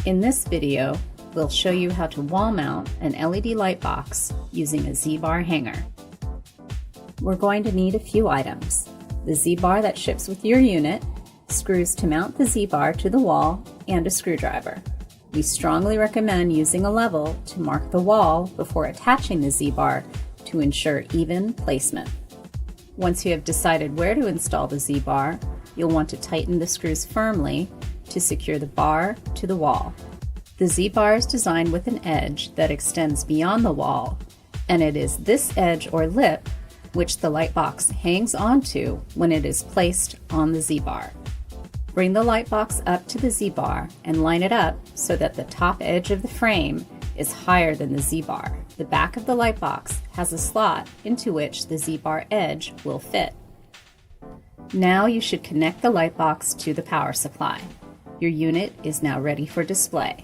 In this video, we'll show you how to wall mount an LED light box using a Z-bar hanger. We're going to need a few items: the Z-bar that ships with your unit, screws to mount the Z-bar to the wall, and a screwdriver. We strongly recommend using a level to mark the wall before attaching the Z-bar to ensure even placement. Once you have decided where to install the Z-bar, you'll want to tighten the screws firmly to secure the bar to the wall. The Z-bar is designed with an edge that extends beyond the wall, and it is this edge or lip which the light box hangs onto when it is placed on the Z-bar. Bring the light box up to the Z-bar and line it up so that the top edge of the frame is higher than the Z-bar. The back of the light box has a slot into which the Z-bar edge will fit. Now you should connect the light box to the power supply. Your unit is now ready for display.